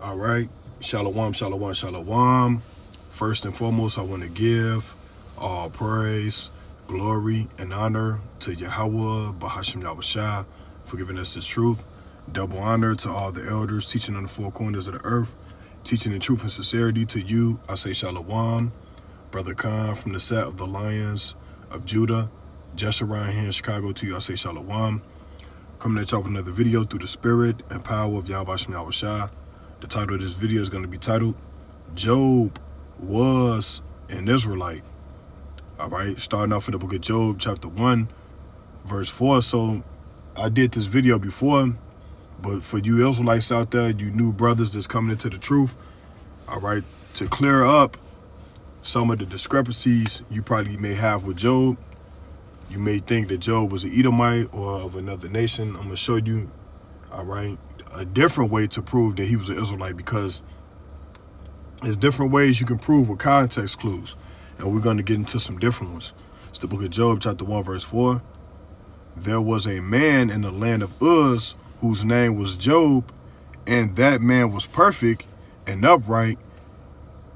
All right. Shalom, shalom, shalom. First and foremost, I want to give all praise, glory, and honor to Yahweh, Bahashim Yahushua, for giving us this truth. Double honor to all the elders teaching on the four corners of the earth, teaching in truth and sincerity to you. I say shalom. Brother Khan from the set of the Lions of Judah, Jeshurun here in Chicago to you. I say shalom. Coming at y'all with another video through the spirit and power of Yahweh Bahashim Yahushua. The title of this video is going to be titled, Job Was an Israelite. All right, starting off in the book of Job, chapter 1, verse 4. So I did this video before, but for you Israelites out there, you new brothers that's coming into the truth, all right, to clear up some of the discrepancies you probably may have with Job. You may think that Job was an Edomite or of another nation. I'm going to show you, all right, a different way to prove that he was an Israelite, because there's different ways you can prove with context clues, and we're going to get into some different ones. It's the book of Job, chapter 1, verse 4. There was a man in the land of Uz whose name was Job, and that man was perfect and upright,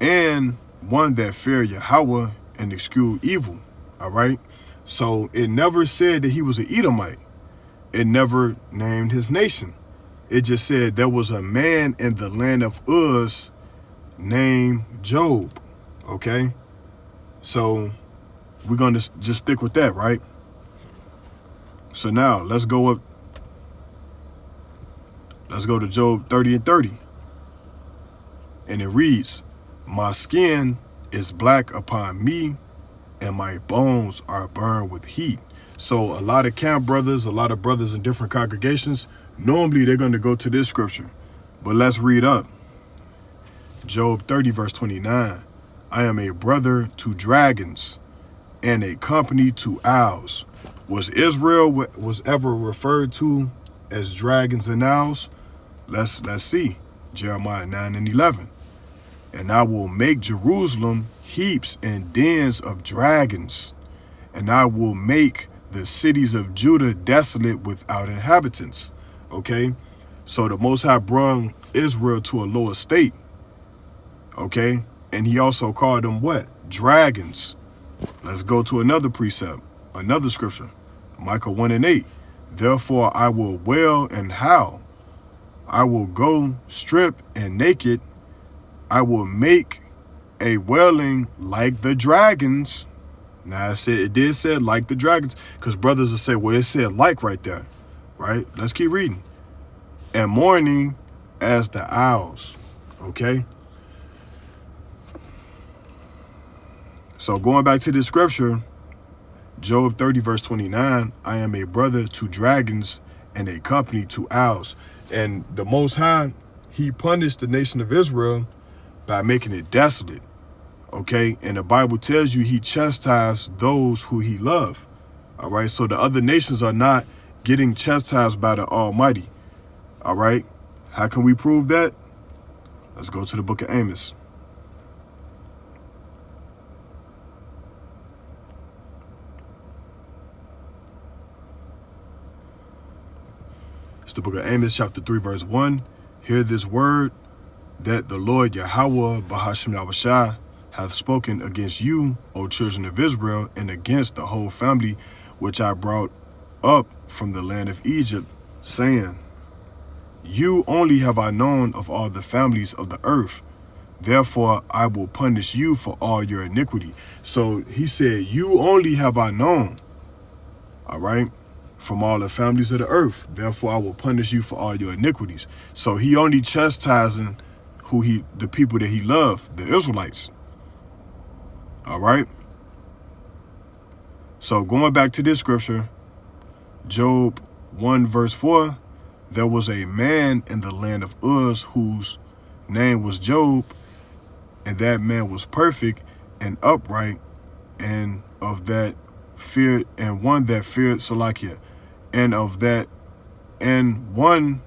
and one that feared Yahweh and eschewed evil. All right, so it never said that he was an Edomite. It never named his nation. It just said there was a man in the land of Uz named Job. Okay, so we're going to just stick with that, right? So now let's go up. Let's go to Job 30 and 30. And it reads, my skin is black upon me, and my bones are burned with heat. So a lot of camp brothers, a lot of brothers in different congregations, normally they're going to go to this scripture. But let's read up. Job 30, verse 29. I am a brother to dragons and a company to owls. Was Israel was ever referred to as dragons and owls? Let's see. Jeremiah 9 and 11. And I will make Jerusalem heaps and dens of dragons, and I will make the cities of Judah desolate without inhabitants. Okay, so the Most High brought Israel to a lower state. Okay, and he also called them what? Dragons. Let's go to another precept, another scripture. Micah 1 and 8. Therefore I will wail and howl. I will go stripped and naked. I will make a wailing like the dragons. Now it did say like the dragons, because brothers will say, well, it said like right there, right? Let's keep reading. And mourning as the owls. Okay. So going back to this scripture, Job 30, verse 29, I am a brother to dragons and a company to owls. And the Most High, he punished the nation of Israel by making it desolate. Okay, and the Bible tells you he chastised those who he loved. All right, so the other nations are not getting chastised by the Almighty. All right, how can we prove that? Let's go to the book of Amos. It's the book of Amos, chapter 3, verse 1. Hear this word that the Lord Yahweh Bahashim Yahushua hath spoken against you, O children of Israel, and against the whole family which I brought up from the land of Egypt, saying, you only have I known of all the families of the earth. Therefore I will punish you for all your iniquity. So he said, you only have I known, all right, from all the families of the earth. Therefore I will punish you for all your iniquities. So he only chastising the people that he loved, the Israelites. All right. So going back to this scripture, Job 1 verse 4, there was a man in the land of Uz whose name was Job, and that man was perfect and upright, and of that feared, and one that feared Salakia, and one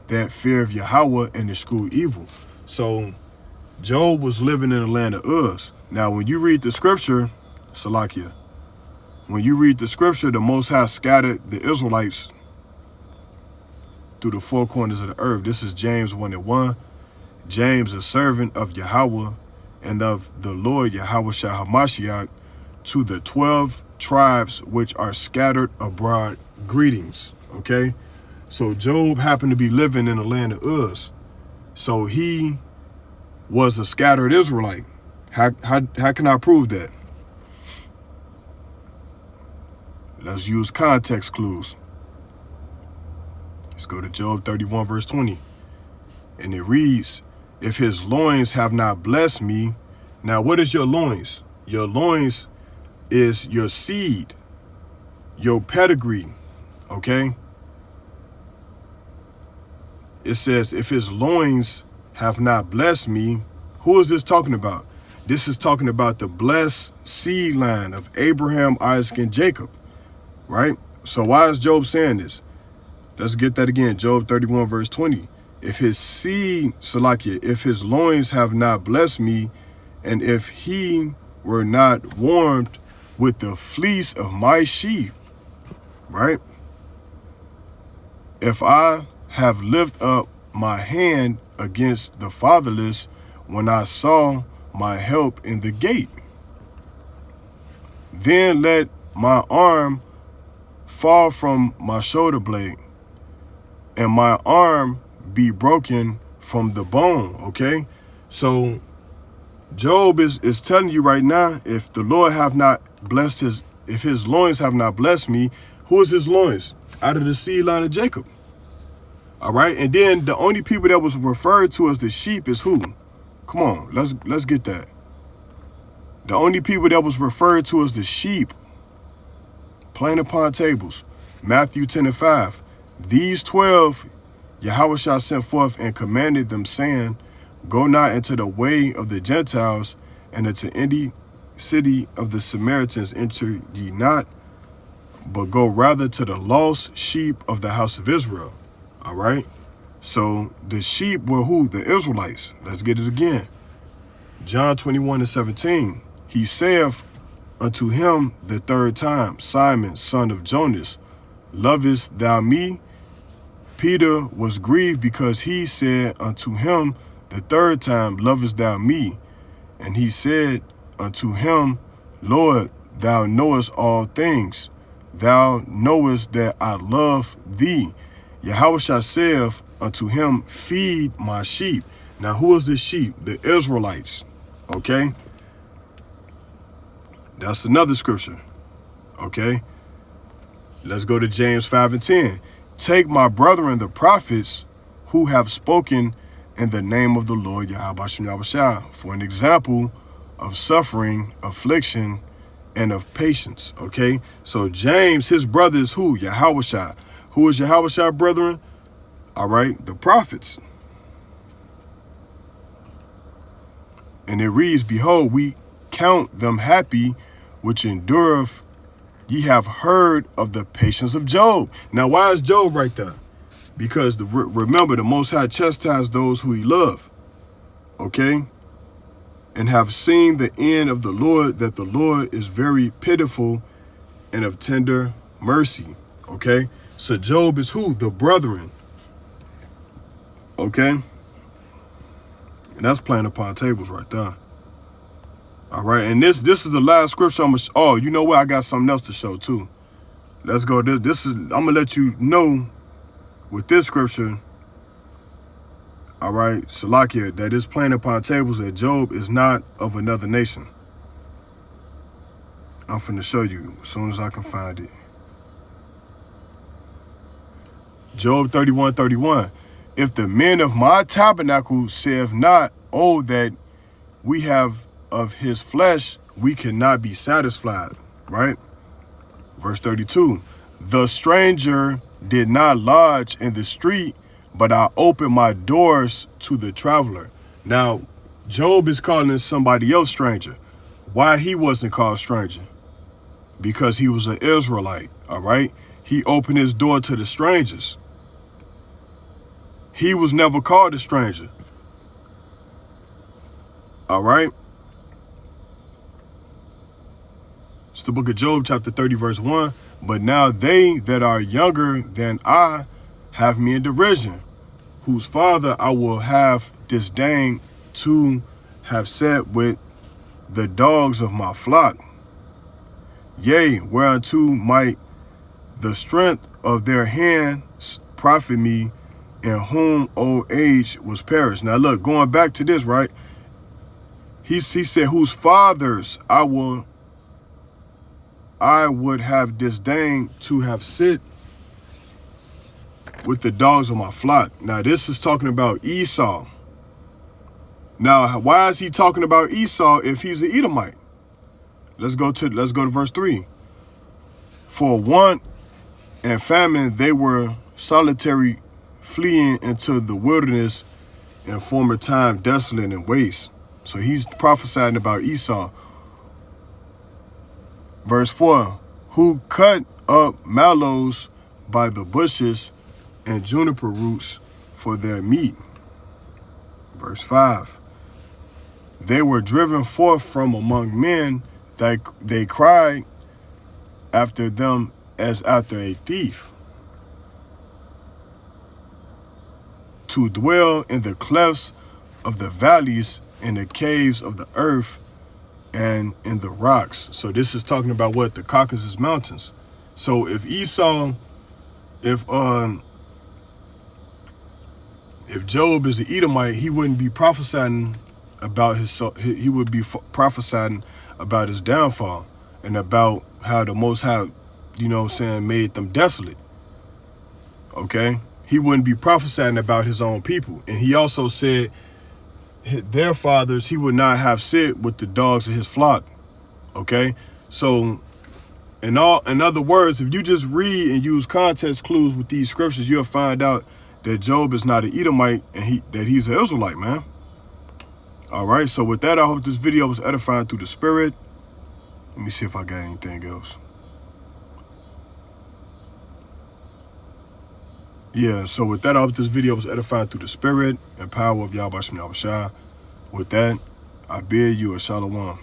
that feared Yahweh and eschewed evil. So Job was living in the land of Uz. Now, when you read the scripture, Salakia, when you read the scripture, the Most High scattered the Israelites through the four corners of the earth. This is James 1 and 1. James, a servant of Yahweh and of the Lord Yahweh Shah HaMashiach, to the 12 tribes which are scattered abroad, greetings. Okay, so Job happened to be living in the land of Uz, so he was a scattered Israelite. How can I prove that? Let's use context clues. Let's go to Job 31 verse 20. And it reads, if his loins have not blessed me. Now, what is your loins? Your loins is your seed, your pedigree, okay? It says, if his loins have not blessed me. Who is this talking about? This is talking about the blessed seed line of Abraham, Isaac, and Jacob, right? So why is Job saying this? Let's get that again. Job 31 verse 20. If his seed, Salakia, if his loins have not blessed me, and if he were not warmed with the fleece of my sheep, right? If I have lifted up my hand against the fatherless when I saw my help in the gate, then let my arm fall from my shoulder blade, and my arm be broken from the bone. Okay, so Job is telling you right now, if the Lord have not blessed if his loins have not blessed me. Who is his loins? Out of the seed line of Jacob. All right, and then the only people that was referred to as the sheep is who? Come on, let's get that. The only people that was referred to as the sheep, plain upon tables, Matthew 10 and 5. These 12 Yahweh shall sent forth and commanded them, saying, go not into the way of the Gentiles, and into any city of the Samaritans enter ye not, but go rather to the lost sheep of the house of Israel. All right, so the sheep were who? The Israelites. Let's get it again. John 21 and 17. He saith unto him the third time, Simon, son of Jonas, lovest thou me? Peter was grieved because he said unto him the third time, lovest thou me? And he said unto him, Lord, thou knowest all things. Thou knowest that I love thee. Yahweh saith unto him, feed my sheep. Now, who is the sheep? The Israelites. Okay? That's another scripture. Okay? Let's go to James 5 and 10. Take my brethren, the prophets, who have spoken in the name of the Lord Yahweh for an example of suffering, affliction, and of patience. Okay? So James, his brother is who? Yahweh. Who is Yahweh, brethren? All right, the prophets. And it reads, behold, we count them happy which endureth. Ye have heard of the patience of Job. Now, why is Job right there? Because remember, the Most High chastised those who he loved. Okay? And have seen the end of the Lord, that the Lord is very pitiful and of tender mercy. Okay? So Job is who? The brethren. Okay? And that's playing upon tables right there. All right, and this is the last scripture I'm gonna oh, you know what? I got something else to show too. Let's go. This is I'm gonna let you know with this scripture. All right, Salakia, that is playing upon tables that Job is not of another nation. I'm finna show you as soon as I can find it. Job 31:31. If the men of my tabernacle saith not, oh, that we have of his flesh, we cannot be satisfied, right? Verse 32. The stranger did not lodge in the street, but I opened my doors to the traveler. Now, Job is calling somebody else stranger. Why he wasn't called stranger? Because he was an Israelite, all right? He opened his door to the strangers. He was never called a stranger. All right? It's the book of Job, chapter 30, verse 1. But now they that are younger than I have me in derision, whose father I will have disdained to have sat with the dogs of my flock. Yea, whereunto might the strength of their hands profit me, in whom old age was perished. Now look, going back to this, right? He said, whose fathers I would have disdained to have sit with the dogs of my flock. Now this is talking about Esau. Now, why is he talking about Esau if he's an Edomite? Let's go to verse 3. For want and famine they were solitary, fleeing into the wilderness in former time, desolate and waste. So he's prophesying about Esau. Verse 4, who cut up mallows by the bushes and juniper roots for their meat. Verse 5, they were driven forth from among men, that they cried after them as after a thief, to dwell in the clefts of the valleys, in the caves of the earth, and in the rocks. So this is talking about what? The Caucasus Mountains. So if Esau, if Job is an Edomite, he wouldn't be prophesying about he would be prophesying about his downfall and about how the Most High, you know what I'm saying, made them desolate. Okay? He wouldn't be prophesying about his own people. And he also said their fathers he would not have sit with the dogs of his flock. Okay? So in other words, if you just read and use context clues with these scriptures, you'll find out that Job is not an Edomite and that he's an Israelite, man. All right, so with that, I hope this video was edifying through the spirit. Let me see if I got anything else. Yeah, so with that, I hope this video was edifying through the spirit and power of Yahweh Shem Yahushua. With that, I bid you a shalom.